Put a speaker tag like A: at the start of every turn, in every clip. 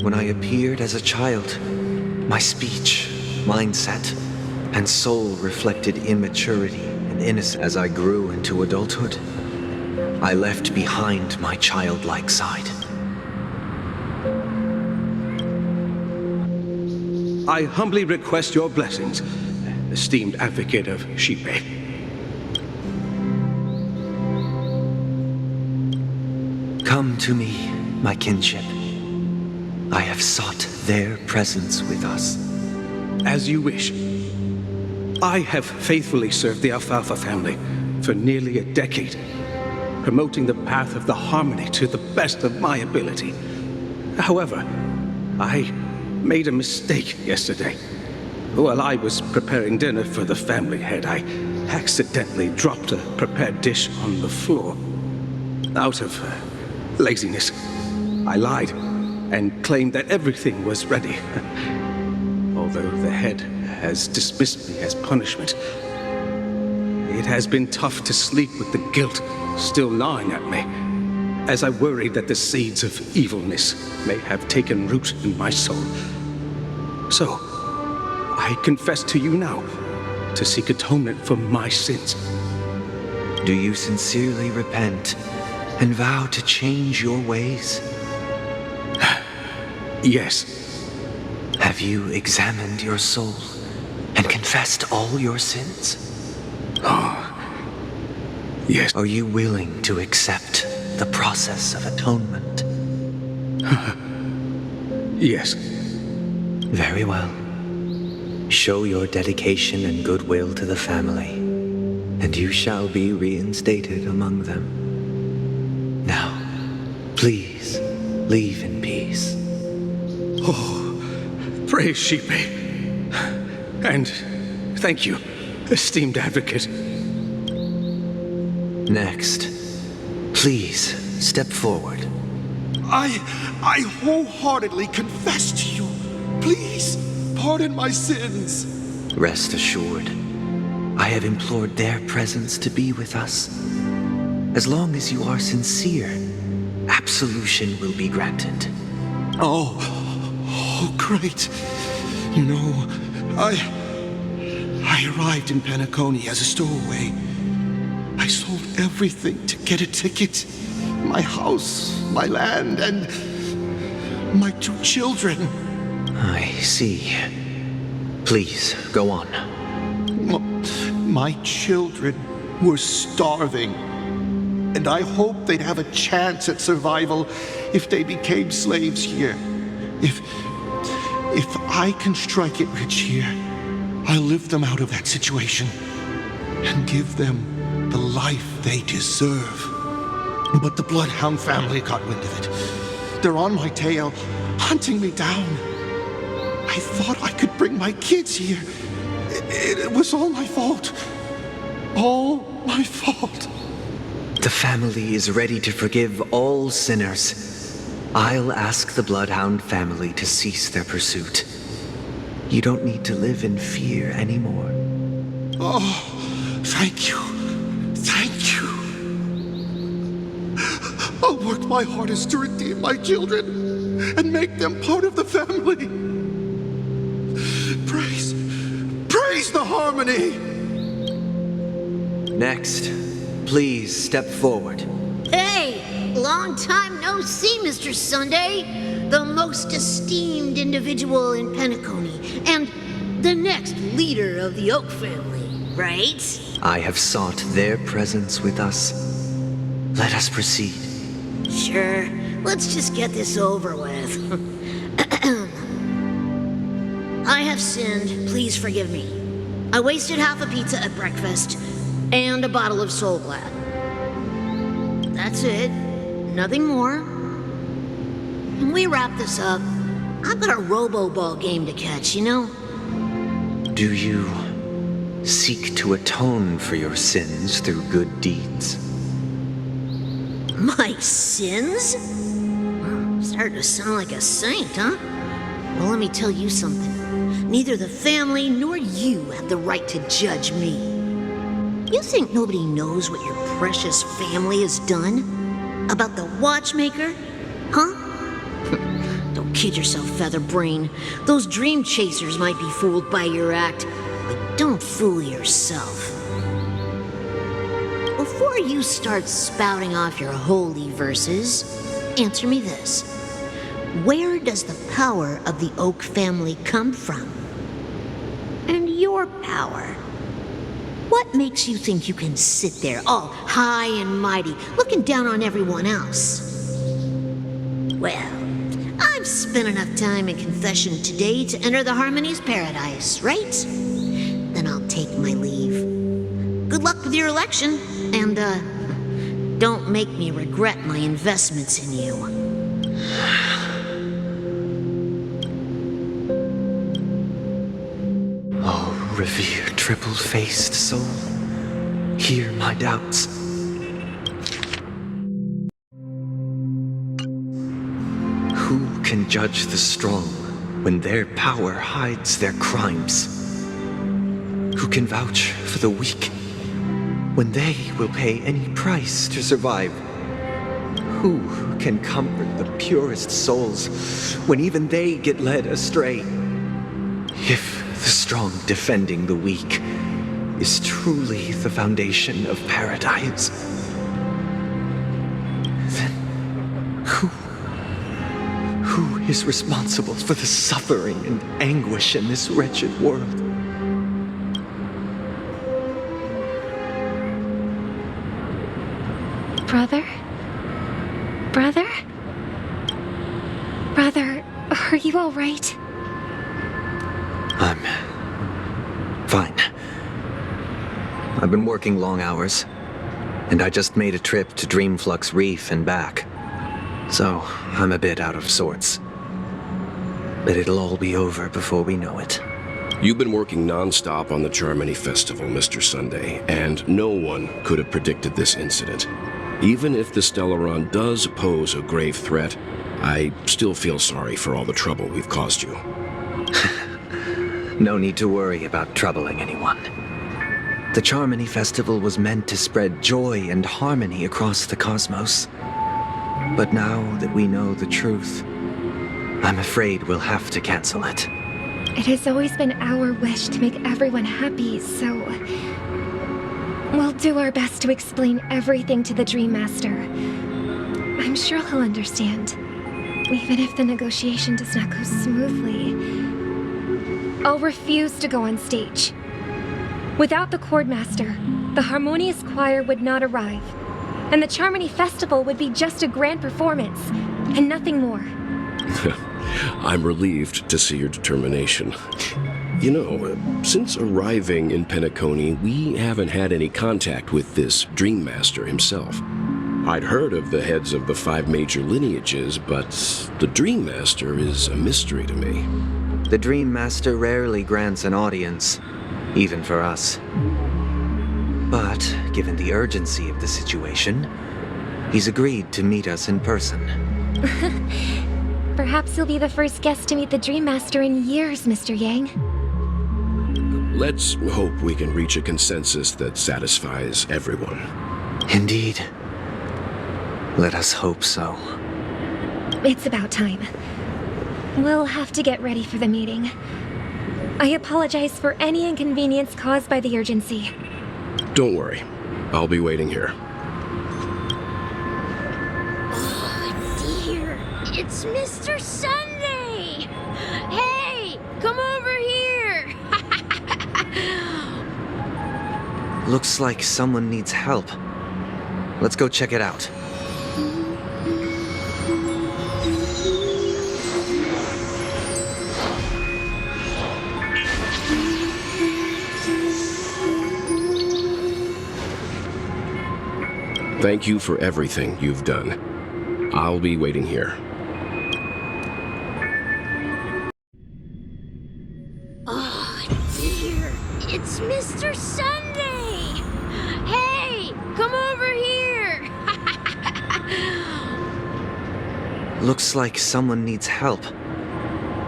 A: When I appeared as a child, my speech, mindset, and soul reflected immaturity and innocence. As I grew into adulthood, I left behind my childlike side.
B: I humbly request your blessings, esteemed advocate of Shipe.
A: Come to me, my kinship. I have sought their presence with us.
B: As you wish. I have faithfully served the Alfalfa family for nearly a decade, promoting the path of the harmony to the best of my ability. However, I made a mistake yesterday. While I was preparing dinner for the family head, I accidentally dropped a prepared dish on the floor. Out of laziness, I lied and claimed that everything was ready. Although the head has dismissed me as punishment, it has been tough to sleep with the guilt still gnawing at me, as I worried that the seeds of evilness may have taken root in my soul. So, I confess to you now to seek atonement for my sins.
A: Do you sincerely repent and vow to change your ways?
B: Yes.
A: Have you examined your soul and confessed all your sins?
B: Yes.
A: Are you willing to accept the process of atonement?
B: Yes.
A: Very well. Show your dedication and goodwill to the family, and you shall be reinstated among them. Now, please, leave in peace.
B: Oh, praise Shipe. And thank you, esteemed advocate.
A: Next, please step forward.
C: I wholeheartedly confess to you. Please, pardon my sins.
A: Rest assured, I have implored their presence to be with us. As long as you are sincere, absolution will be granted.
C: Oh, great. You know, I arrived in Penacony as a stowaway. I sold everything to get a ticket. My house, my land, and my 2 children.
A: I see. Please, go on.
C: My children were starving, and I hoped they'd have a chance at survival if they became slaves here. If I can strike it rich here, I'll lift them out of that situation and give them the life they deserve. But the Bloodhound family got wind of it. They're on my tail, hunting me down. I thought I could bring my kids here. It was all my fault. All my fault.
A: The family is ready to forgive all sinners. I'll ask the Bloodhound family to cease their pursuit. You don't need to live in fear anymore.
C: Oh, thank you. Thank you. I'll work my hardest to redeem my children and make them part of the family. Praise the harmony!
A: Next, please step forward.
D: Hey, long time no see, Mr. Sunday. The most esteemed individual in Penacony, and the next leader of the Oak family, right?
A: I have sought their presence with us. Let us proceed.
D: Sure, let's just get this over with. I have sinned, please forgive me. I wasted half a pizza at breakfast, and a bottle of Soul Glad. That's it, nothing more. Can we wrap this up? I've got a robo-ball game to catch, you know?
A: Do you seek to atone for your sins through good deeds?
D: My sins? Starting to sound like a saint, huh? Well, let me tell you something. Neither the family nor you have the right to judge me. You think nobody knows what your precious family has done? About the watchmaker? Huh? Don't Kid yourself, Featherbrain. Those dream chasers might be fooled by your act, but don't fool yourself. Before you start spouting off your holy verses, answer me this. Where does the power of the Oak family come from? And your power? What makes you think you can sit there all high and mighty, looking down on everyone else? Well, I've spent enough time in confession today to enter the Harmony's paradise, right? Then I'll take my leave. Good luck with your election, and, don't make me regret my investments in you.
A: Oh, revered triple-faced soul, hear my doubts. Who can judge the strong when their power hides their crimes? Who can vouch for the weak when they will pay any price to survive? Who can comfort the purest souls when even they get led astray? If the strong defending the weak is truly the foundation of paradise, then who is responsible for the suffering and anguish in this wretched world?
E: Brother? Brother? Brother, are you all right?
A: I'm fine. I've been working long hours, and I just made a trip to Dreamflux Reef and back. So, I'm a bit out of sorts. But it'll all be over before we know it.
F: You've been working non-stop on the Charmony Festival, Mr. Sunday, and no one could have predicted this incident. Even if the Stellaron does pose a grave threat, I still feel sorry for all the trouble we've caused you.
A: No need to worry about troubling anyone. The Charmony Festival was meant to spread joy and harmony across the cosmos. But now that we know the truth, I'm afraid we'll have to cancel it.
E: It has always been our wish to make everyone happy, so we'll do our best to explain everything to the Dream Master. I'm sure he'll understand, even if the negotiation does not go smoothly. I'll refuse to go on stage. Without the Chord Master, the Harmonious Choir would not arrive, and the Charmony Festival would be just a grand performance, and nothing more.
F: I'm relieved to see your determination. You know, since arriving in Penacony, we haven't had any contact with this Dream Master himself. I'd heard of the heads of the 5 major lineages, but the Dream Master is a mystery to me.
A: The Dream Master rarely grants an audience, even for us. But, given the urgency of the situation, he's agreed to meet us in person.
E: Perhaps you'll be the first guest to meet the Dream Master in years, Mr. Yang.
F: Let's hope we can reach a consensus that satisfies everyone.
A: Indeed. Let us hope so.
E: It's about time. We'll have to get ready for the meeting. I apologize for any inconvenience caused by the urgency.
F: Don't worry. I'll be waiting here.
D: Oh, dear. It's Mr. Sunday! Hey, come over here!
A: Looks like someone needs help. Let's go check it out.
F: Thank you for everything you've done. I'll be waiting here.
D: Oh, dear. It's Mr. Sunday! Hey, come over here!
A: Looks like someone needs help.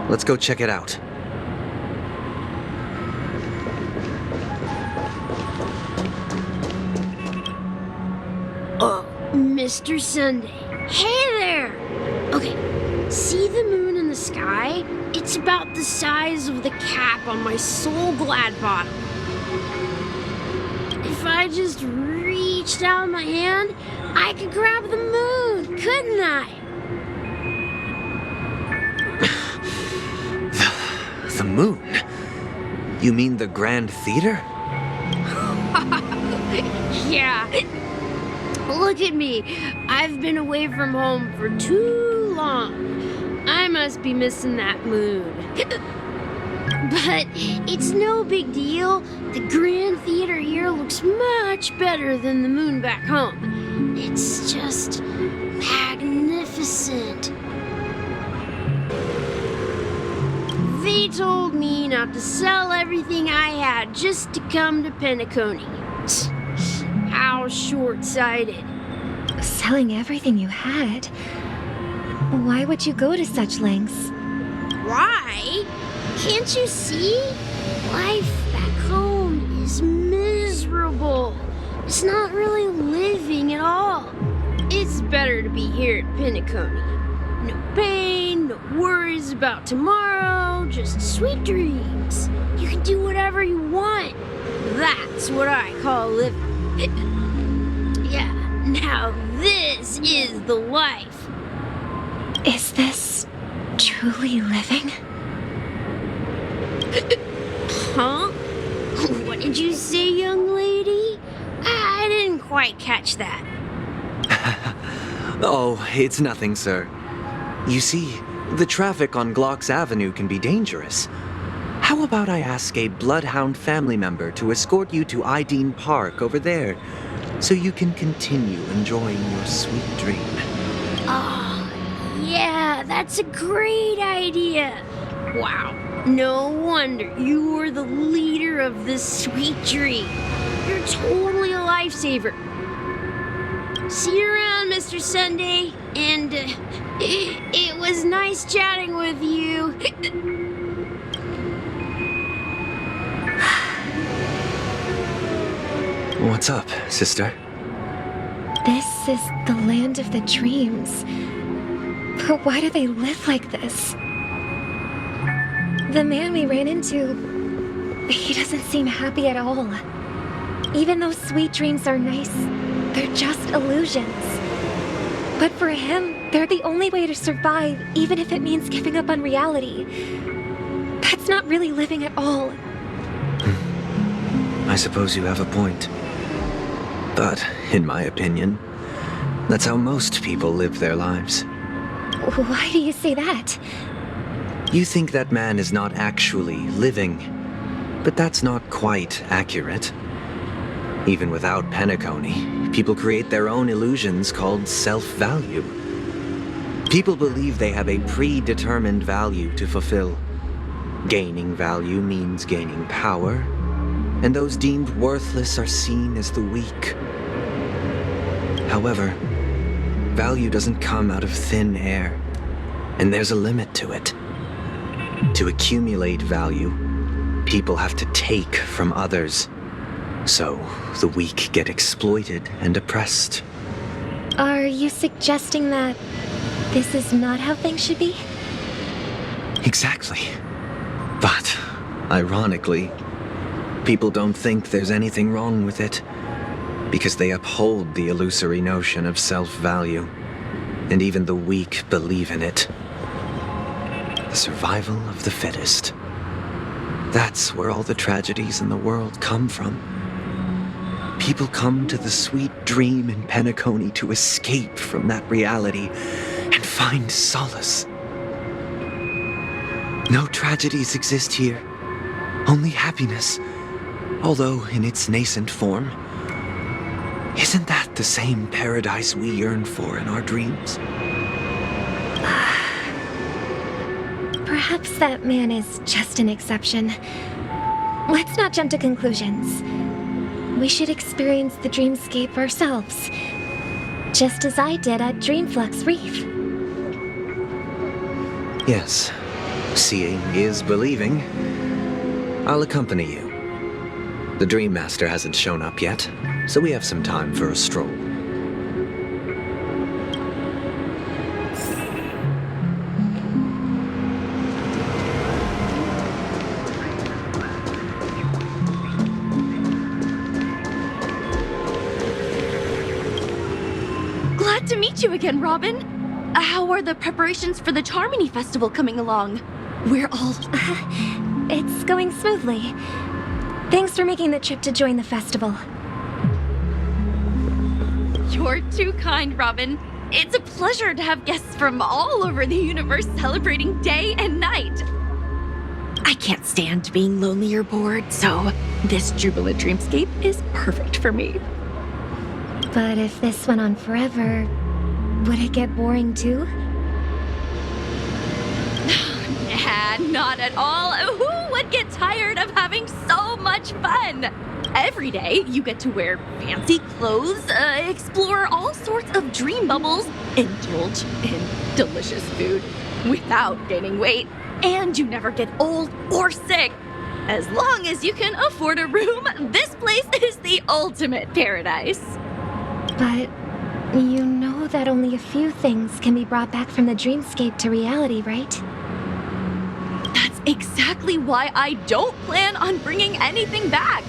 A: Let's go check it out.
D: Mr. Sunday. Hey there! Okay, see the moon in the sky
G: guy. It's about the size of the cap on my Soul Glad bottle. If I just reached out my hand, I could grab the moon, couldn't I?
A: The moon? You mean the Grand Theater?
G: Yeah. Look at me. I've been away from home for too long. I must be missing that moon. But it's no big deal. The Grand Theater here looks much better than the moon back home. It's just magnificent. They told me not to sell everything I had just to come to Penacony. How short-sighted.
E: Selling everything you had? Why would you go to such lengths?
G: Why? Can't you see? Life back home is miserable. It's not really living at all. It's better to be here at Penacony. No pain, no worries about tomorrow, just sweet dreams. You can do whatever you want. That's what I call living. Yeah, now this is the life.
E: Is this truly living?
G: Huh? What did you say, young lady? I didn't quite catch that.
A: Oh, it's nothing, sir. You see, the traffic on Glock's Avenue can be dangerous. How about I ask a Bloodhound family member to escort you to Ideen Park over there, so you can continue enjoying your sweet dream?
G: Oh, yeah, that's a great idea. Wow, no wonder you were the leader of this sweet dream. You're totally a lifesaver. See you around, Mr. Sunday, and it was nice chatting with you.
A: What's up, sister?
E: This is the land of the dreams. But why do they live like this? The man we ran into, he doesn't seem happy at all. Even though sweet dreams are nice, they're just illusions. But for him, they're the only way to survive, even if it means giving up on reality. That's not really living at all.
A: I suppose you have a point. But, in my opinion, that's how most people live their lives.
E: Why do you say that?
A: You think that man is not actually living, but that's not quite accurate. Even without Penacony, people create their own illusions called self-value. People believe they have a predetermined value to fulfill. Gaining value means gaining power, and those deemed worthless are seen as the weak. However, value doesn't come out of thin air, and there's a limit to it. To accumulate value, people have to take from others. So, the weak get exploited and oppressed.
E: Are you suggesting that this is not how things should be?
A: Exactly. But, ironically, people don't think there's anything wrong with it, because they uphold the illusory notion of self-value, and even the weak believe in it. The survival of the fittest. That's where all the tragedies in the world come from. People come to the sweet dream in Penacony to escape from that reality and find solace. No tragedies exist here, only happiness, although in its nascent form. Isn't that the same paradise we yearn for in our dreams?
E: Perhaps that man is just an exception. Let's not jump to conclusions. We should experience the dreamscape ourselves, just as I did at Dreamflux Reef.
A: Yes, seeing is believing. I'll accompany you. The Dream Master hasn't shown up yet, so we have some time for a stroll.
H: meet you again, Robin. How are the preparations for the Charmony Festival coming along? We're all...
E: It's going smoothly. Thanks for making the trip to join the festival.
H: You're too kind, Robin. It's a pleasure to have guests from all over the universe celebrating day and night. I can't stand being lonely or bored, so this jubilant dreamscape is perfect for me.
E: But if this went on forever, would it get boring too?
H: Nah, not at all. Who would get tired of having so much fun? Every day, you get to wear fancy clothes, explore all sorts of dream bubbles, indulge in delicious food without gaining weight, and you never get old or sick. As long as you can afford a room, this place is the ultimate paradise.
E: But you know that only a few things can be brought back from the dreamscape to reality, right?
H: That's exactly why I don't plan on bringing anything back.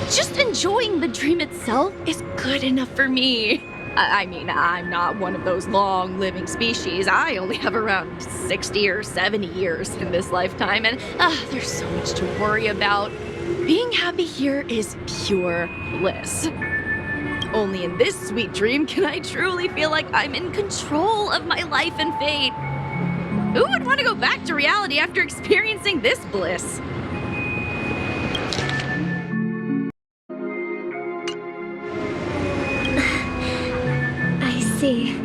H: Just enjoying the dream itself is good enough for me. I mean, I'm not one of those long-living species. I only have around 60 or 70 years in this lifetime, and there's so much to worry about. Being happy here is pure bliss. Only in this sweet dream can I truly feel like I'm in control of my life and fate. Who would want to go back to reality after experiencing this bliss?
E: See,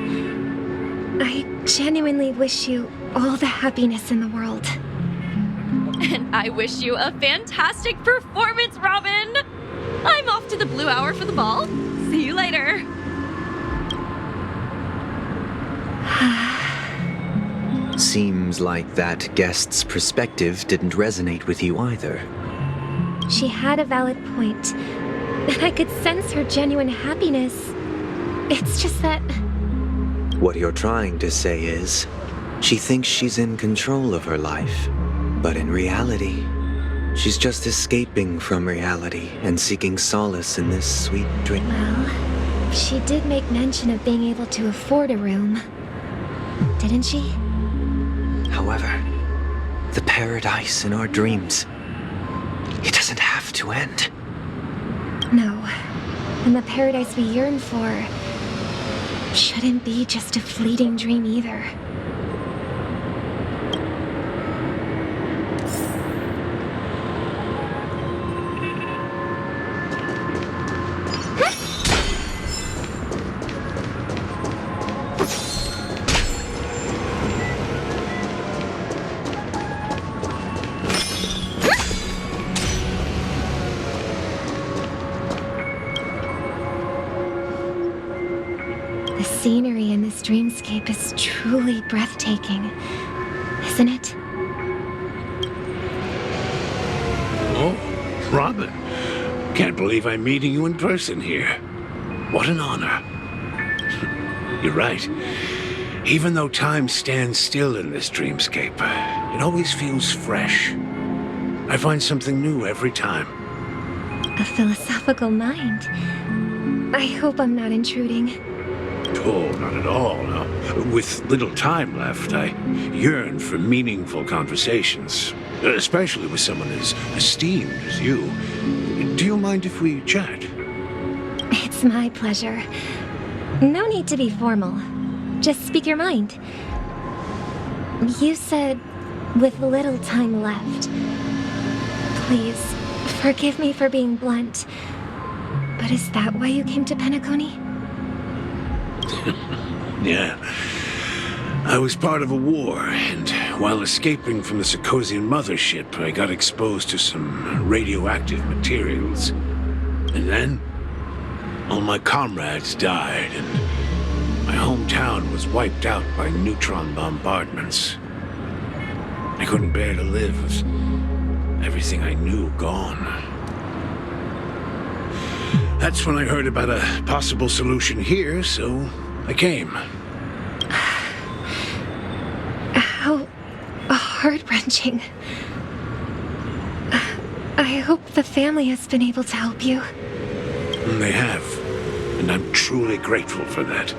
E: I genuinely wish you all the happiness in the world.
H: And I wish you a fantastic performance, Robin! I'm off to the Blue Hour for the ball. See you later.
A: Seems like that guest's perspective didn't resonate with you either.
E: She had a valid point, and I could sense her genuine happiness. It's just that...
A: What you're trying to say is, she thinks she's in control of her life, but in reality, she's just escaping from reality and seeking solace in this sweet dream.
E: Well, she did make mention of being able to afford a room, didn't she?
A: However, the paradise in our dreams, it doesn't have to end.
E: No, and the paradise we yearn for shouldn't be just a fleeting dream either. The scenery in this dreamscape is truly breathtaking, isn't it?
I: Oh, Robin. Can't believe I'm meeting you in person here. What an honor. You're right. Even though time stands still in this dreamscape, it always feels fresh. I find something new every time.
E: A philosophical mind. I hope I'm not intruding.
I: Oh, not at all, no. With little time left, I yearn for meaningful conversations, especially with someone as esteemed as you. Do you mind if we chat?
E: It's my pleasure. No need to be formal. Just speak your mind. You said, with little time left. Please, forgive me for being blunt. But is that why you came to Penacony?
I: Yeah. I was part of a war, and while escaping from the Sarkosian mothership, I got exposed to some radioactive materials. And then, all my comrades died, and my hometown was wiped out by neutron bombardments. I couldn't bear to live with everything I knew gone. That's when I heard about a possible solution here, so I came.
E: How heart-wrenching. I hope the family has been able to help you.
I: They have, and I'm truly grateful for that.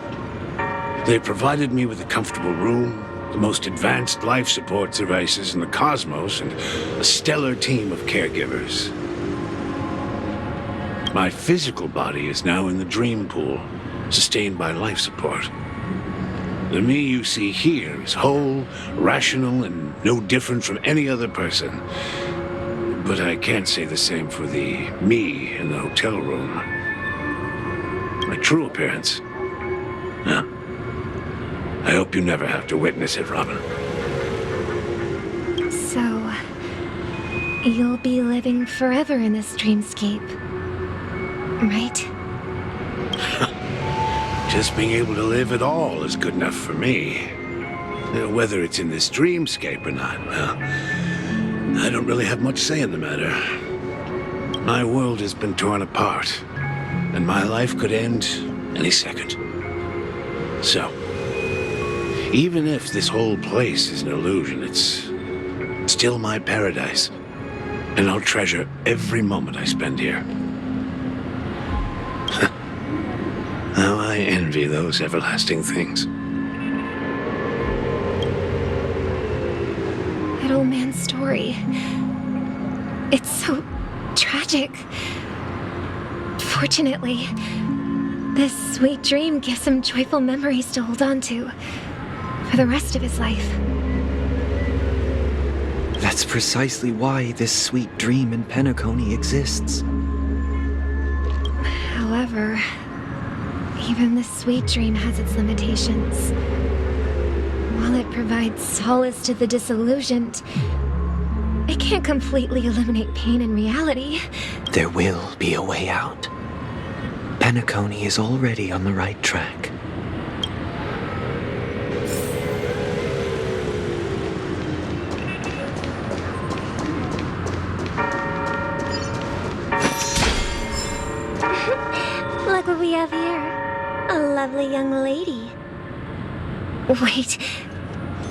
I: They provided me with a comfortable room, the most advanced life support devices in the cosmos, and a stellar team of caregivers. My physical body is now in the dream pool, sustained by life support. The me you see here is whole, rational, and no different from any other person. But I can't say the same for the me in the hotel room. My true appearance? Huh. I hope you never have to witness it, Robin.
E: So, you'll be living forever in this dreamscape, right?
I: Just being able to live at all is good enough for me. Whether it's in this dreamscape or not, well, I don't really have much say in the matter. My world has been torn apart, and my life could end any second. So, even if this whole place is an illusion, it's still my paradise, and I'll treasure every moment I spend here. How I envy those everlasting things.
E: That old man's story. It's so tragic. Fortunately, this sweet dream gives him joyful memories to hold on to for the rest of his life.
A: That's precisely why this sweet dream in Penacony exists.
E: However, even this sweet dream has its limitations. While it provides solace to the disillusioned, it can't completely eliminate pain in reality.
A: There will be a way out. Penacony is already on the right track.
E: Look what we have here. A lovely young lady. Wait,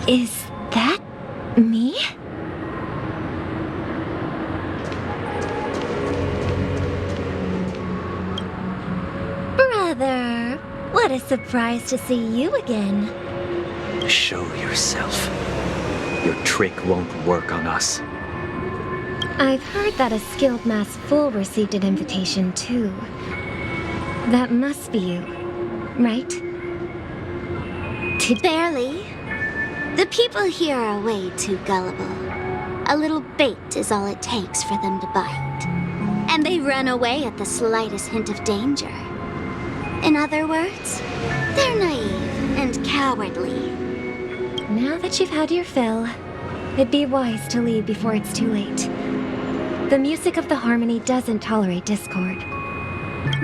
E: is that me? Brother, what a surprise to see you again.
A: Show yourself. Your trick won't work on us.
E: I've heard that a skilled mass fool received an invitation too. That must be you, right?
J: Barely. The people here are way too gullible. A little bait is all it takes for them to bite. And they run away at the slightest hint of danger. In other words, they're naive and cowardly.
E: Now that you've had your fill, it'd be wise to leave before it's too late. The music of the harmony doesn't tolerate discord.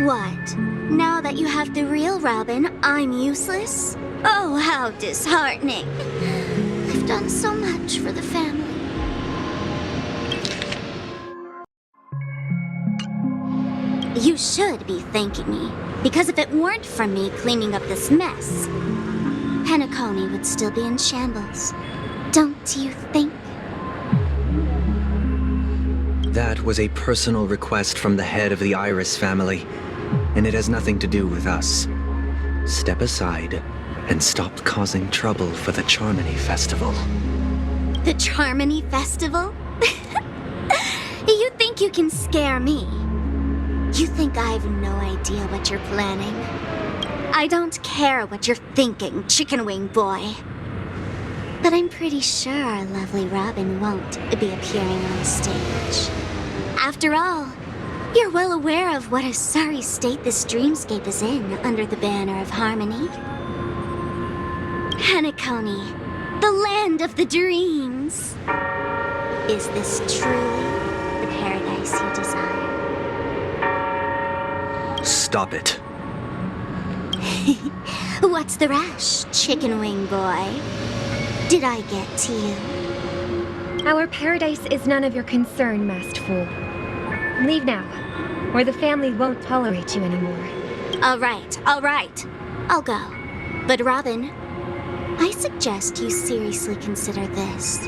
J: What? Now that you have the real Robin, I'm useless? Oh, how disheartening. I've done so much for the family. You should be thanking me, because if it weren't for me cleaning up this mess, Penacony would still be in shambles. Don't you think?
A: That was a personal request from the head of the Iris family, and it has nothing to do with us. Step aside and stop causing trouble for the Charmony Festival.
J: The Charmony Festival? You think you can scare me? You think I have no idea what you're planning? I don't care what you're thinking, chicken wing boy. But I'm pretty sure our lovely Robin won't be appearing on stage. After all, you're well aware of what a sorry state this dreamscape is in under the banner of harmony. Penacony, the land of the dreams. Is this truly the paradise you desire?
A: Stop it.
J: What's the rush, chicken wing boy? Did I get to you?
E: Our paradise is none of your concern, masked fool. Leave now, or the family won't tolerate you anymore.
J: All right. I'll go. But Robin, I suggest you seriously consider this.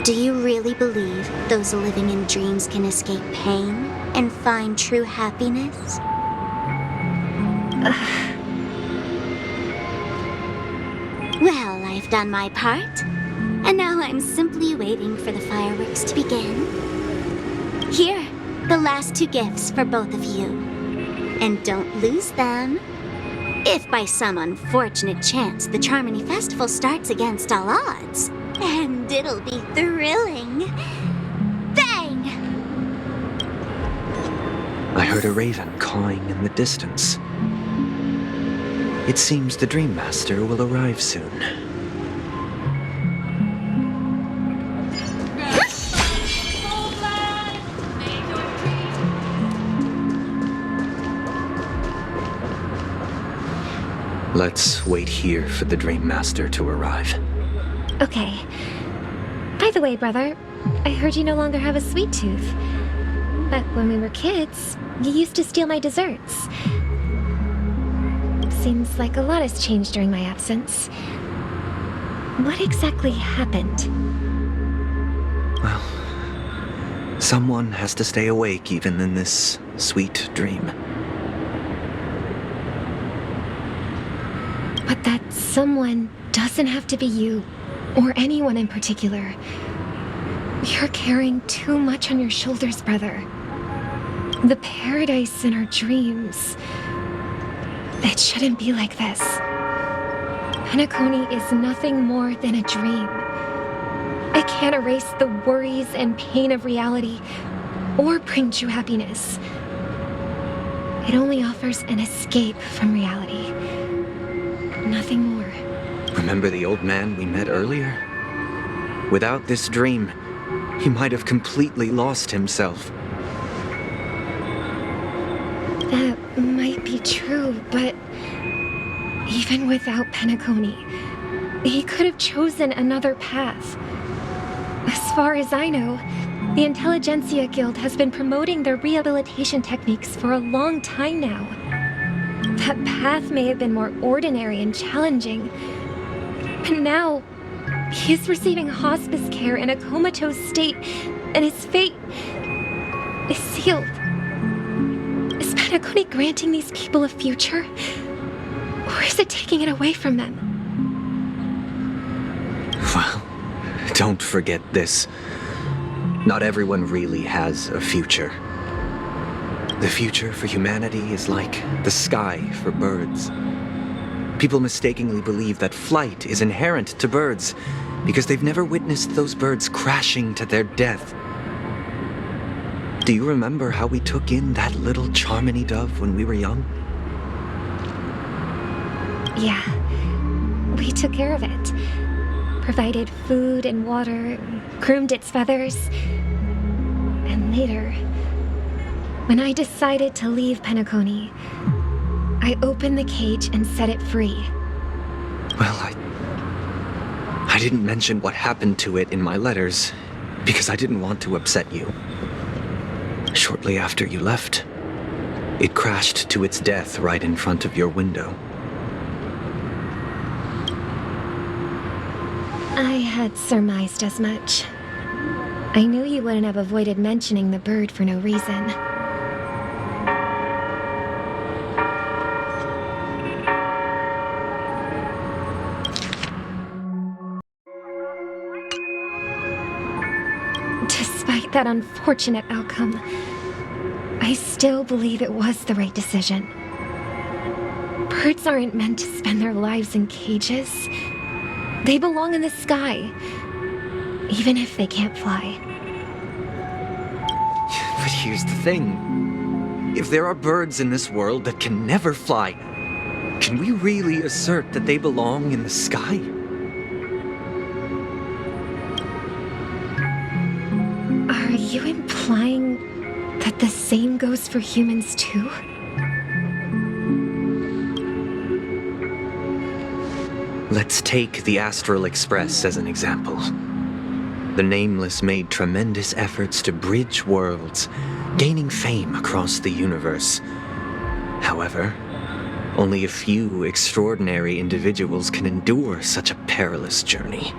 J: Do you really believe those living in dreams can escape pain and find true happiness? done my part, and now I'm simply waiting for the fireworks to begin. Here, the last 2 gifts for both of you. And don't lose them. If by some unfortunate chance the Charmony Festival starts against all odds, and it'll be thrilling. Bang!
A: I heard a raven cawing in the distance. It seems the Dream Master will arrive soon. Let's wait here for the Dream Master to arrive.
E: Okay. By the way, brother, I heard you no longer have a sweet tooth. Back when we were kids, you used to steal my desserts. Seems like a lot has changed during my absence. What exactly happened?
A: Well, someone has to stay awake even in this sweet dream.
E: But that someone doesn't have to be you, or anyone in particular. You're carrying too much on your shoulders, brother. The paradise in our dreams. It shouldn't be like this. Penacony is nothing more than a dream. I can't erase the worries and pain of reality, or bring true happiness. It only offers an escape from reality. Nothing more.
A: Remember the old man we met earlier? Without this dream, he might have completely lost himself.
E: That might be true, but even without Penacony, he could have chosen another path. As far as I know, the Intelligentsia Guild has been promoting their rehabilitation techniques for a long time now. That path may have been more ordinary and challenging, but now he's receiving hospice care in a comatose state, and his fate is sealed. Is Penacony granting these people a future, or is it taking it away from them?
A: Well, don't forget this. Not everyone really has a future. The future for humanity is like the sky for birds. People mistakenly believe that flight is inherent to birds because they've never witnessed those birds crashing to their death. Do you remember how we took in that little Charmony dove when we were young?
E: Yeah, we took care of it. Provided food and water, groomed its feathers. And later, when I decided to leave Penacony, I opened the cage and set it free.
A: Well, I didn't mention what happened to it in my letters because I didn't want to upset you. Shortly after you left, it crashed to its death right in front of your window.
E: I had surmised as much. I knew you wouldn't have avoided mentioning the bird for no reason. Despite that unfortunate outcome, I still believe it was the right decision. Birds aren't meant to spend their lives in cages. They belong in the sky, even if they can't fly.
A: But here's the thing. If there are birds in this world that can never fly, can we really assert that they belong in the sky?
E: Are you implying that the same goes for humans too?
A: Let's take the Astral Express as an example. The Nameless made tremendous efforts to bridge worlds, gaining fame across the universe. However, only a few extraordinary individuals can endure such a perilous journey.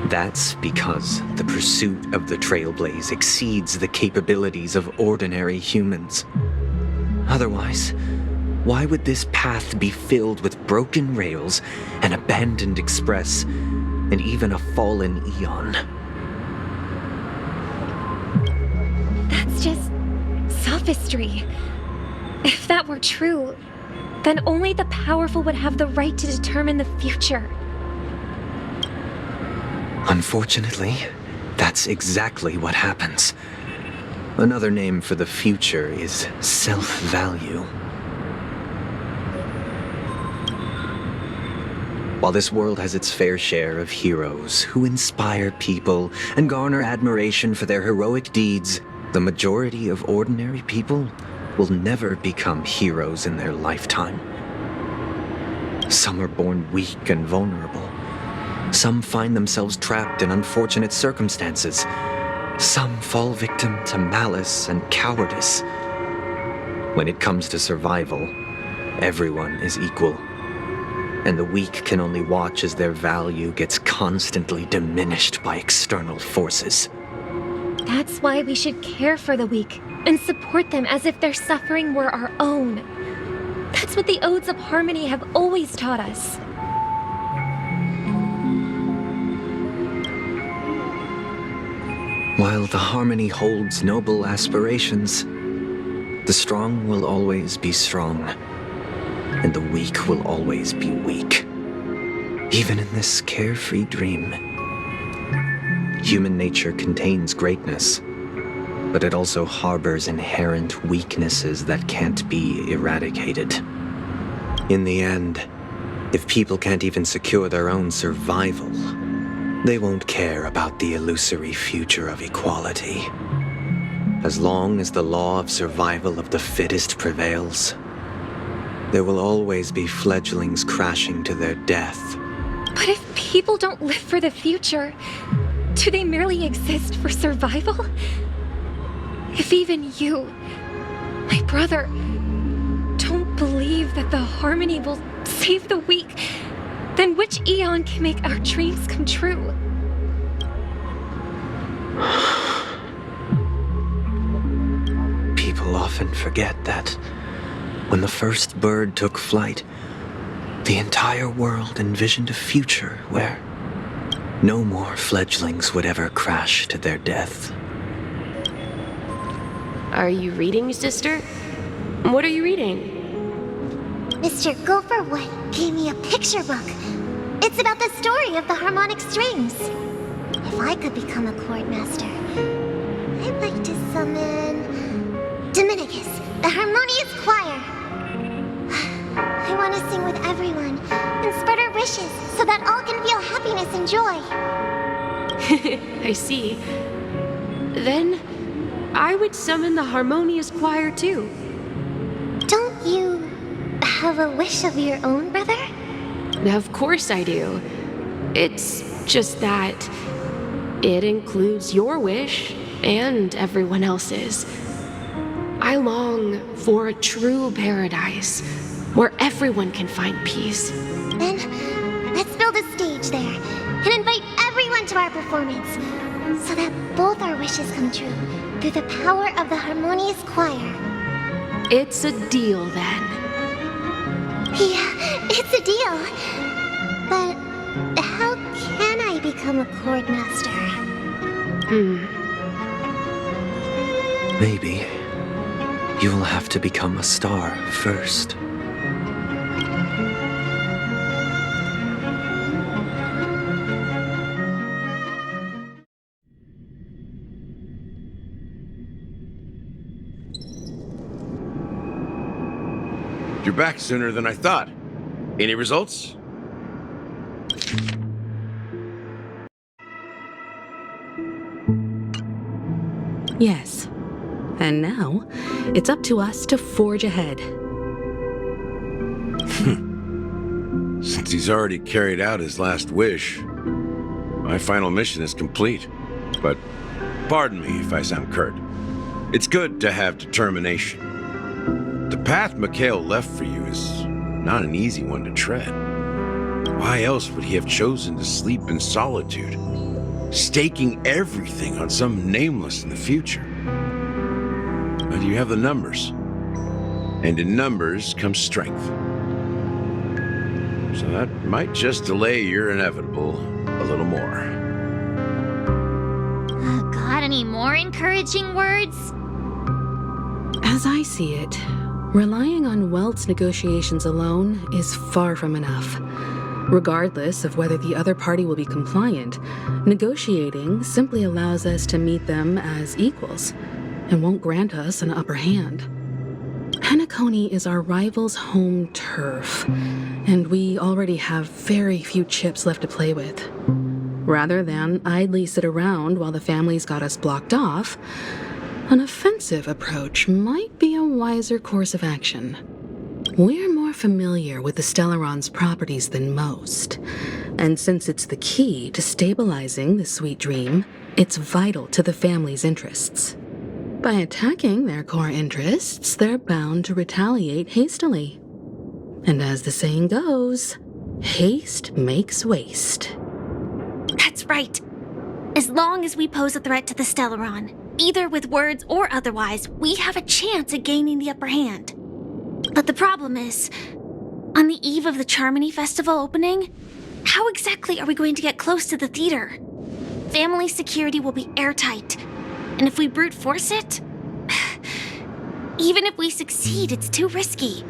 A: That's because the pursuit of the Trailblaze exceeds the capabilities of ordinary humans. Otherwise, why would this path be filled with broken rails, an abandoned express, and even a fallen Eon?
E: That's just sophistry. If that were true, then only the powerful would have the right to determine the future.
A: Unfortunately, that's exactly what happens. Another name for the future is self-value. While this world has its fair share of heroes who inspire people and garner admiration for their heroic deeds, the majority of ordinary people will never become heroes in their lifetime. Some are born weak and vulnerable. Some find themselves trapped in unfortunate circumstances. Some fall victim to malice and cowardice. When it comes to survival, everyone is equal. And the weak can only watch as their value gets constantly diminished by external forces.
E: That's why we should care for the weak and support them as if their suffering were our own. That's what the Odes of Harmony have always taught us.
A: While the Harmony holds noble aspirations, the strong will always be strong, and the weak will always be weak. Even in this carefree dream, human nature contains greatness, but it also harbors inherent weaknesses that can't be eradicated. In the end, if people can't even secure their own survival, they won't care about the illusory future of equality. As long as the law of survival of the fittest prevails, there will always be fledglings crashing to their death.
E: But if people don't live for the future, do they merely exist for survival? If even you, my brother, don't believe that the Harmony will save the weak, then which Eon can make our dreams come true?
A: People often forget that when the first bird took flight, the entire world envisioned a future where no more fledglings would ever crash to their death.
K: Are you reading, sister? What are you reading?
J: Mr. Gopher Wood gave me a picture book. It's about the story of the harmonic strings. If I could become a chord master, I'd like to summon Dominicus, the harmonious choir. I want to sing with everyone and spread our wishes so that all can feel happiness and joy.
K: I see. Then I would summon the harmonious choir too.
J: Don't you have a wish of your own, brother?
K: Of course I do. It's just that it includes your wish and everyone else's. I long for a true paradise where everyone can find peace.
J: Then let's build a stage there and invite everyone to our performance so that both our wishes come true through the power of the harmonious choir.
K: It's a deal then.
J: Yeah, it's a deal. But how can I become a chord master?
A: Maybe you will have to become a star first.
I: You're back sooner than I thought. Any results?
L: Yes. And now, it's up to us to forge ahead.
I: Since he's already carried out his last wish, my final mission is complete. But pardon me if I sound curt. It's good to have determination. The path Mikhail left for you is not an easy one to tread. Why else would he have chosen to sleep in solitude, staking everything on some nameless in the future? But you have the numbers. And in numbers comes strength. So that might just delay your inevitable a little more.
J: Got any more encouraging words?
L: As I see it, relying on Welt's negotiations alone is far from enough. Regardless of whether the other party will be compliant, negotiating simply allows us to meet them as equals and won't grant us an upper hand. Penacony is our rival's home turf, and we already have very few chips left to play with. Rather than idly sit around while the family's got us blocked off, an offensive approach might be a wiser course of action. We're more familiar with the Stellaron's properties than most, and since it's the key to stabilizing the sweet dream, it's vital to the family's interests. By attacking their core interests, they're bound to retaliate hastily. And as the saying goes, haste makes waste.
J: That's right. As long as we pose a threat to the Stellaron, either with words or otherwise, we have a chance at gaining the upper hand. But the problem is, on the eve of the Charmony Festival opening, how exactly are we going to get close to the theater? Family security will be airtight, and if we brute force it, even if we succeed, it's too risky.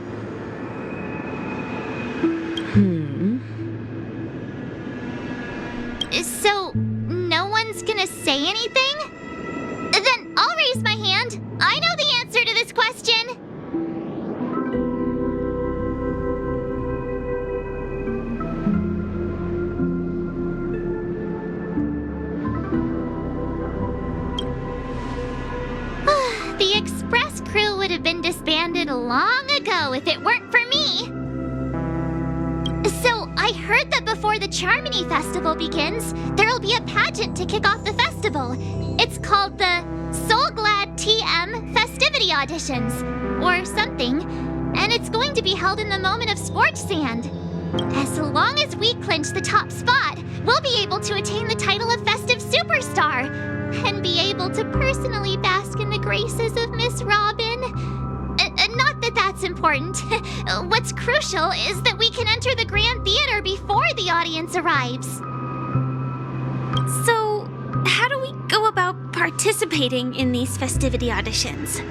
J: So, no one's gonna say anything? Then I'll raise my hand. I know the answer to this question. The Express crew would have been disbanded long ago if it weren't for me. So, I heard that before the Charmony Festival begins, there'll be a pageant to kick off the festival. It's called the Soul Glad TM Festivity Auditions, or something, and it's going to be held in the moment of scorched sand. As long as we clinch the top spot, we'll be able to attain the title of Festive Superstar, and be able to personally bask in the graces of Miss Robin. Not that that's important. What's crucial is that we can enter the Grand Theater before the audience arrives. So, how do we go about participating in these festivity auditions?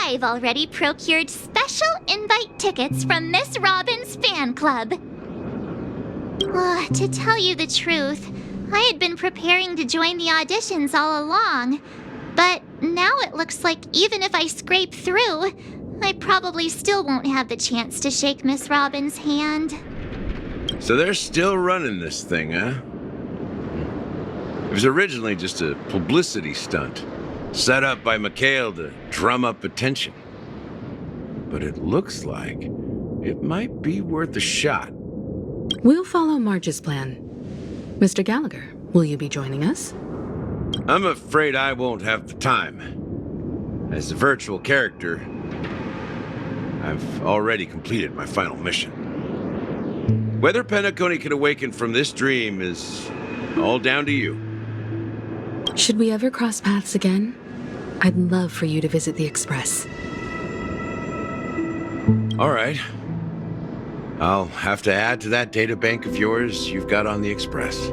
J: I've already procured special invite tickets from Miss Robin's fan club. To tell you the truth, I had been preparing to join the auditions all along. But now it looks like even if I scrape through, I probably still won't have the chance to shake Miss Robin's hand.
I: So they're still running this thing, huh? It was originally just a publicity stunt, set up by Mikhail to drum up attention. But it looks like it might be worth a shot.
L: We'll follow Marge's plan. Mr. Gallagher, will you be joining us?
I: I'm afraid I won't have the time. As a virtual character, I've already completed my final mission. Whether Penacony can awaken from this dream is all down to you.
L: Should we ever cross paths again? I'd love for you to visit the Express.
I: All right. I'll have to add to that data bank of yours you've got on the Express.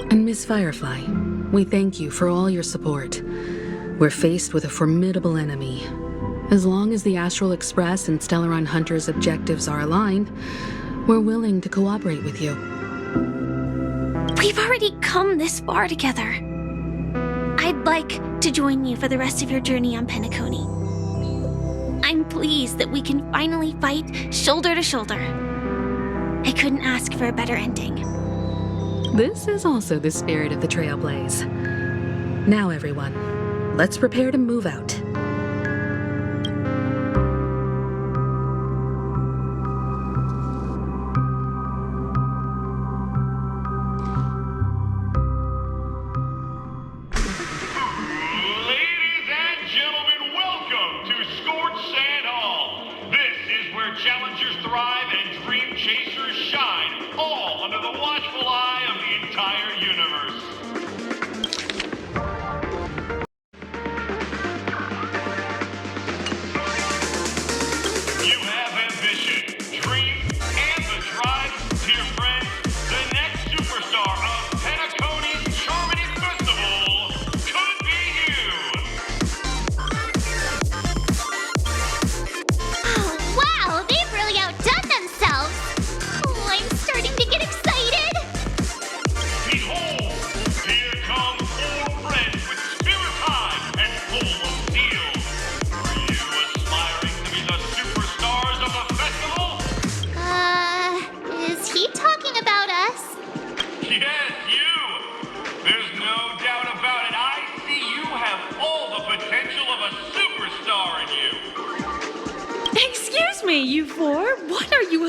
L: And Miss Firefly, we thank you for all your support. We're faced with a formidable enemy. As long as the Astral Express and Stellaron Hunter's objectives are aligned, we're willing to cooperate with you.
J: We've already come this far together. I'd like to join you for the rest of your journey on Penacony. I'm pleased that we can finally fight shoulder to shoulder. I couldn't ask for a better ending.
L: This is also the spirit of the Trailblaze. Now, everyone, let's prepare to move out.
M: Ladies and gentlemen, welcome to Scorched Sand Hall. This is where challengers thrive and dream chasers shine, all under the watchful eye of the entire universe.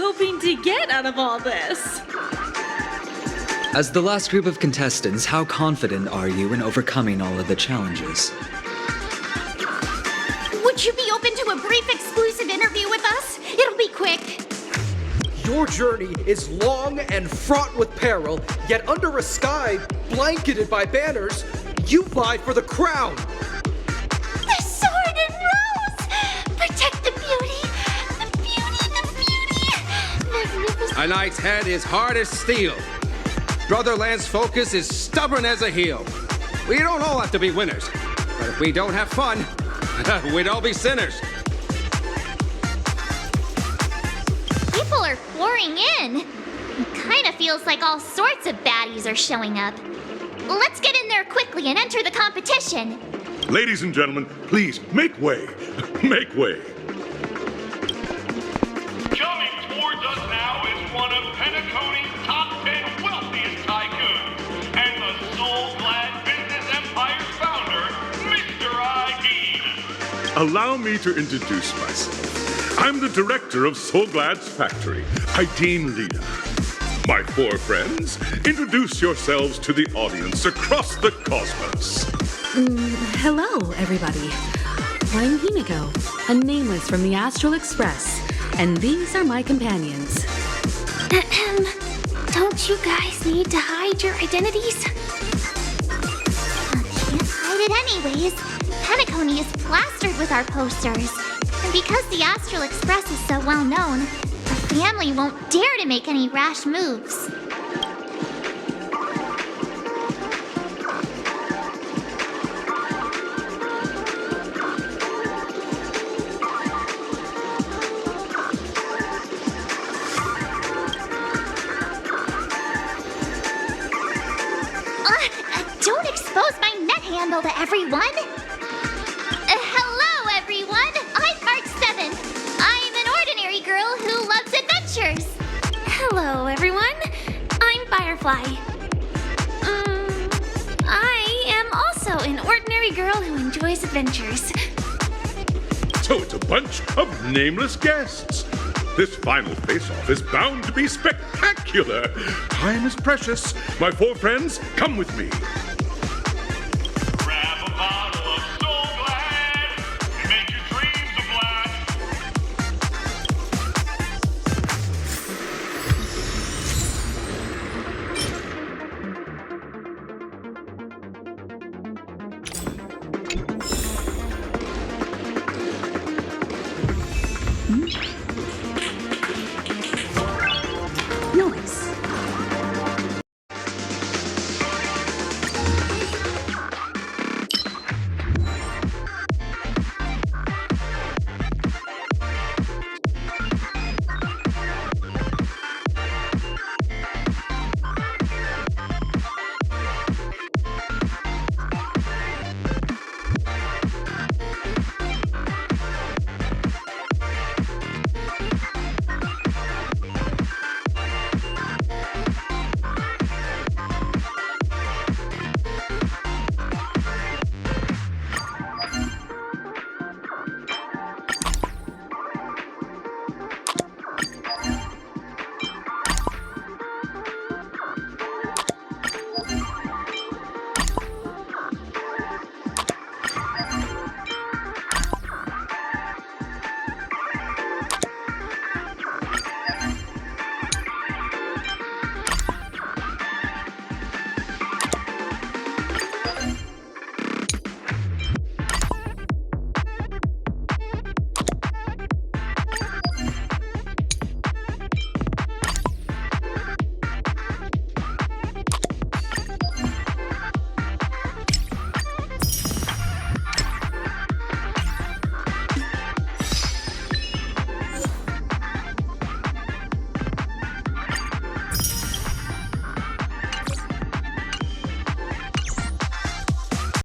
H: hoping to get out of all this?
N: As the last group of contestants, how confident are you in overcoming all of the challenges?
J: Would you be open to a brief exclusive interview with us? It'll be quick.
O: Your journey is long and fraught with peril, yet under a sky blanketed by banners, you vie for the crown.
J: The sword and rose! Protect the beauty! The beauty, the beauty! Magnificent.
P: A knight's head is hard as steel. Brother Lance's focus is stubborn as a heel. We don't all have to be winners, but if we don't have fun, we'd all be sinners.
J: People are pouring in. It kind of feels like all sorts of baddies are showing up. Let's get in there quickly and enter the competition.
Q: Ladies and gentlemen, please make way. Make way.
M: Coming towards us now is one of Penacony's top 10 wealthiest tycoons and the soul-glad business empire's founder, Mr. I.
Q: Allow me to introduce myself. I'm the director of Soulglad's factory, Ideen Lina. My 4 friends, introduce yourselves to the audience across the cosmos.
L: Hello, everybody. I'm Unico, a nameless from the Astral Express, and these are my companions.
J: Don't you guys need to hide your identities? Can't hide it anyways. Penacony is plastered with our posters. And because the Astral Express is so well known, the family won't dare to make any rash moves. Don't expose my net handle to everyone! Hello, everyone! I'm March 7th. I'm an ordinary girl who loves adventures. Hello, everyone. I'm Firefly. I am also an ordinary girl who enjoys adventures.
Q: So it's a bunch of nameless guests. This final face-off is bound to be spectacular. Time is precious. My 4 friends, come with me.